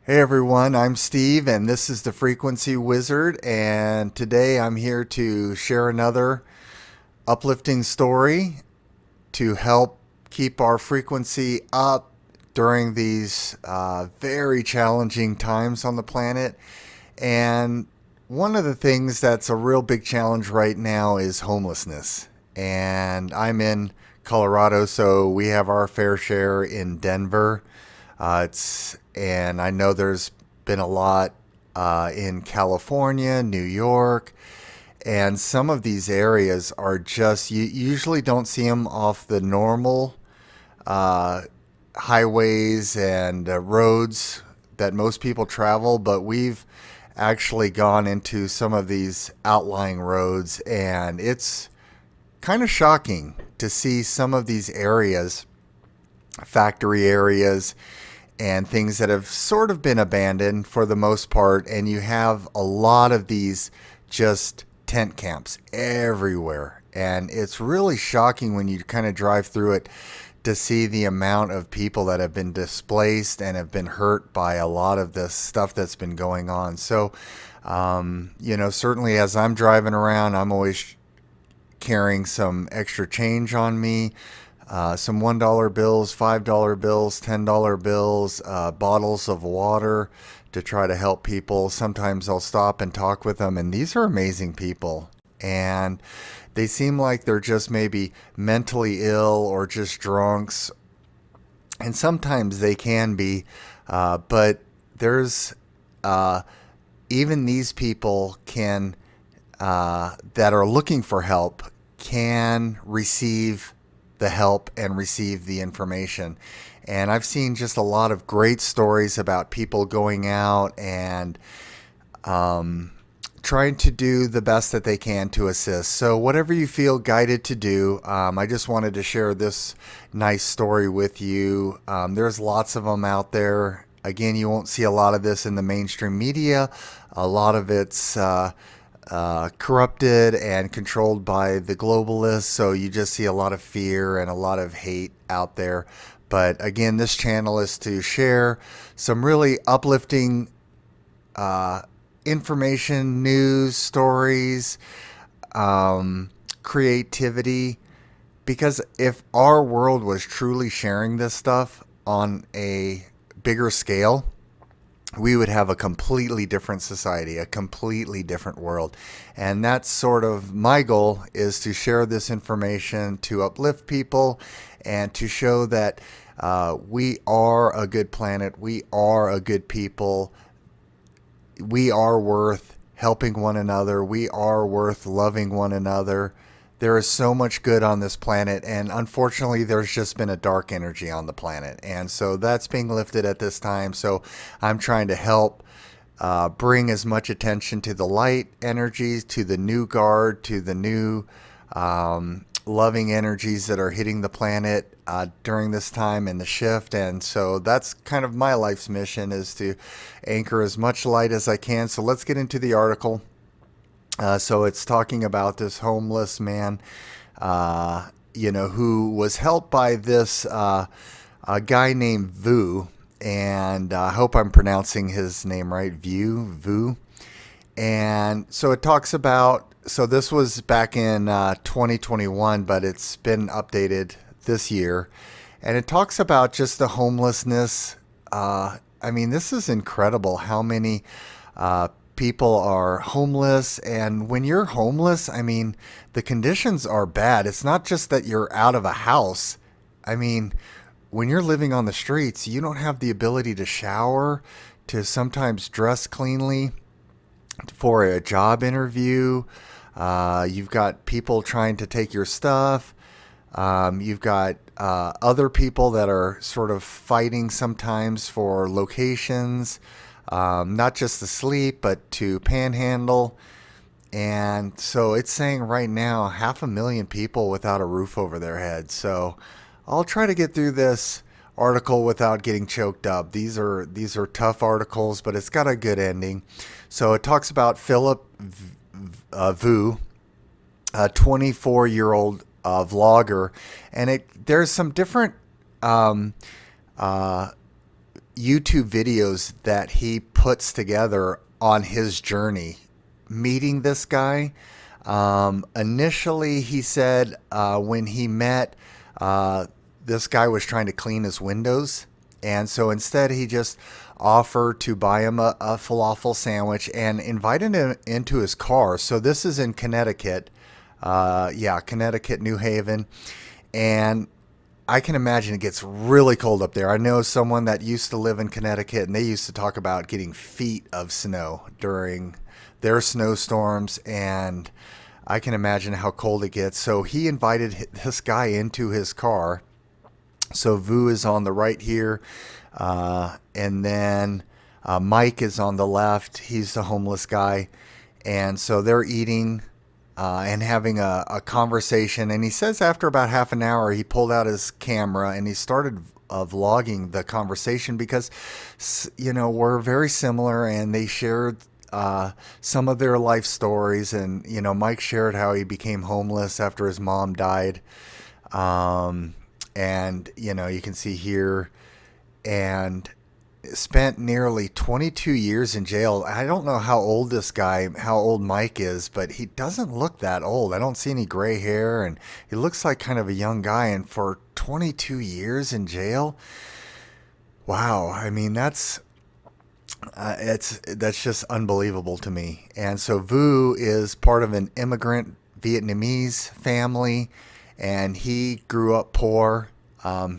Hey everyone, I'm Steve and this is the Frequency Wizard, and today I'm here to share another uplifting story to help keep our frequency up during these very challenging times on the planet. And one of the things that's a real big challenge right now is homelessness. And I'm in Colorado, so we have our fair share in Denver. And I know there's been a lot in California, New York, and some of these areas are just you usually don't see them off the normal uh, highways and roads that most people travel, but we've actually gone into some of these outlying roads, and it's kind of shocking to see some of these areas, factory areas, and things that have sort of been abandoned for the most part. And you have a lot of these just tent camps everywhere. And it's really shocking when you kind of drive through it to see the amount of people that have been displaced and have been hurt by a lot of the stuff that's been going on. So, certainly as I'm driving around, I'm always carrying some extra change on me, some $1 bills, $5 bills, $10 bills, bottles of water to try to help people. Sometimes I'll stop and talk with them, and these are amazing people. And they seem like they're just maybe mentally ill or just drunks, and sometimes they can be, but there's uh, even these people can that are looking for help can receive the help and receive the information. And I've seen just a lot of great stories about people going out and trying to do the best that they can to assist. So, whatever you feel guided to do, I just wanted to share this nice story with you. There's lots of them out there. Again, you won't see a lot of this in the mainstream media. A lot of it's corrupted and controlled by the globalists. So you just see a lot of fear and a lot of hate out there. But again, this channel is to share some really uplifting uh, information, news, stories, creativity. Because if our world was truly sharing this stuff on a bigger scale, we would have a completely different society, a completely different world. And that's sort of my goal, is to share this information to uplift people and to show that we are a good planet, we are a good people, we are worth helping one another, we are worth loving one another. There is so much good on this planet, and unfortunately, there's just been a dark energy on the planet. And so that's being lifted at this time. So I'm trying to help bring as much attention to the light energies, to the new guard, to the new loving energies that are hitting the planet during this time and the shift. And so that's kind of my life's mission, is to anchor as much light as I can. So let's get into the article. So it's talking about this homeless man, who was helped by this a guy named Vu, and I hope I'm pronouncing his name right, Vu. And so it talks about, so this was back in 2021, but it's been updated this year, and it talks about just the homelessness. I mean, this is incredible how many people are homeless. And when you're homeless, I mean, the conditions are bad. It's not just that you're out of a house. I mean, when you're living on the streets, you don't have the ability to shower, to sometimes dress cleanly for a job interview. You've got people trying to take your stuff. You've got other people that are sort of fighting sometimes for locations, not just to sleep, but to panhandle. And so it's saying right now 500,000 people without a roof over their heads. So I'll try to get through this article without getting choked up. These are tough articles, but it's got a good ending. So it talks about Philip Vu, a 24-year-old vlogger, and there's some different YouTube videos that he puts together on his journey meeting this guy. Initially, he said when he met, this guy was trying to clean his windows. And so instead, he just offered to buy him a falafel sandwich and invited him into his car. So this is in Connecticut. Yeah, Connecticut, New Haven. And I can imagine it gets really cold up there. I know someone that used to live in Connecticut, and they used to talk about getting feet of snow during their snowstorms, and I can imagine how cold it gets. So he invited this guy into his car. So Vu is on the right here, and then Mike is on the left. He's the homeless guy, and so they're eating and having a conversation. And he says after about half an hour, he pulled out his camera and he started vlogging the conversation because, we're very similar, and they shared some of their life stories. And, Mike shared how he became homeless after his mom died. And, you can see here, and spent nearly 22 years in jail. I don't know how old how old Mike is, but he doesn't look that old. I don't see any gray hair, and he looks like kind of a young guy. And for 22 years in jail, wow. I mean, that's just unbelievable to me. And so Vu is part of an immigrant Vietnamese family, and he grew up poor.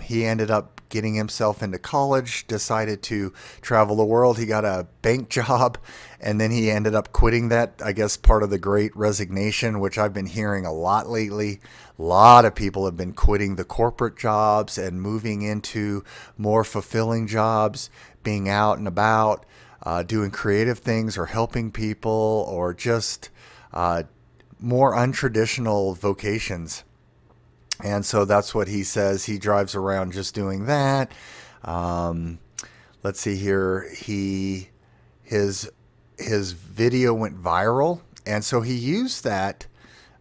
He ended up getting himself into college, decided to travel the world. He got a bank job, and then he ended up quitting that, I guess, part of the Great Resignation, which I've been hearing a lot lately. A lot of people have been quitting the corporate jobs and moving into more fulfilling jobs, being out and about, doing creative things or helping people, or just more untraditional vocations. And so that's what he says. He drives around just doing that. Let's see here. His video went viral, and so he used that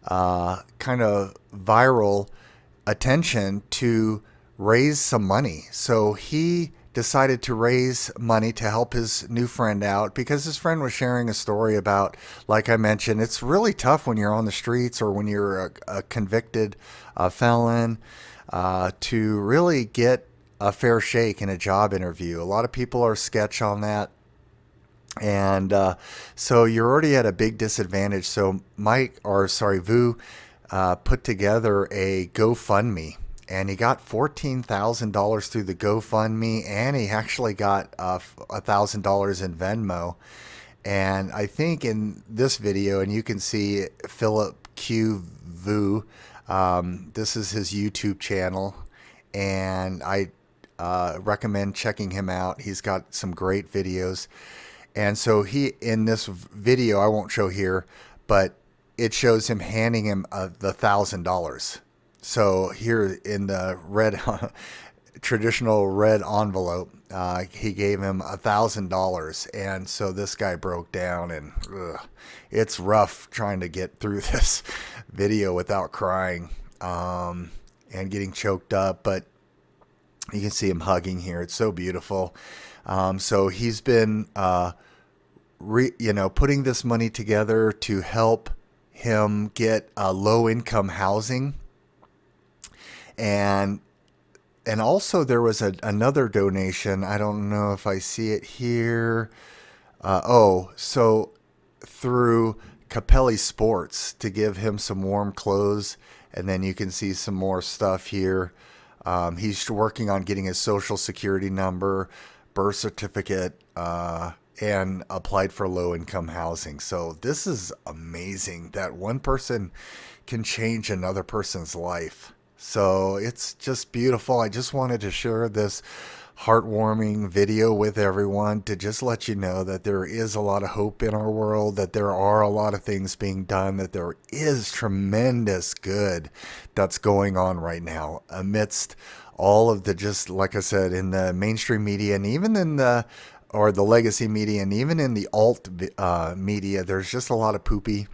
kind of viral attention to raise some money. So he decided to raise money to help his new friend out, because his friend was sharing a story about, like I mentioned, it's really tough when you're on the streets or when you're a convicted felon to really get a fair shake in a job interview. A lot of people are sketch on that. And so you're already at a big disadvantage. So Vu put together a GoFundMe. And he got $14,000 through the GoFundMe, and he actually got $1,000 in Venmo. And I think in this video, and you can see Philip Q. Vu, this is his YouTube channel, and I recommend checking him out. He's got some great videos. And so in this video, I won't show here, but it shows him handing him the $1,000. So here in the red, traditional red envelope, he gave him $1,000. And so this guy broke down, and it's rough trying to get through this video without crying and getting choked up. But you can see him hugging here. It's so beautiful. So he's been, putting this money together to help him get low-income housing. And also there was another donation. I don't know if I see it here. So through Capelli Sports to give him some warm clothes. And then you can see some more stuff here. He's working on getting his social security number, birth certificate, and applied for low-income housing. So this is amazing that one person can change another person's life. So it's just beautiful. I just wanted to share this heartwarming video with everyone to just let you know that there is a lot of hope in our world, that there are a lot of things being done, that there is tremendous good that's going on right now amidst all of the, just like I said, in the mainstream media, and even in the legacy media, and even in the alt media, there's just a lot of poopy.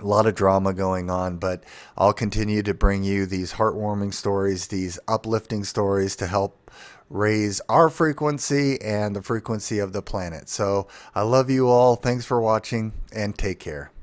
A lot of drama going on, but I'll continue to bring you these heartwarming stories, these uplifting stories to help raise our frequency and the frequency of the planet. So I love you all. Thanks for watching and take care.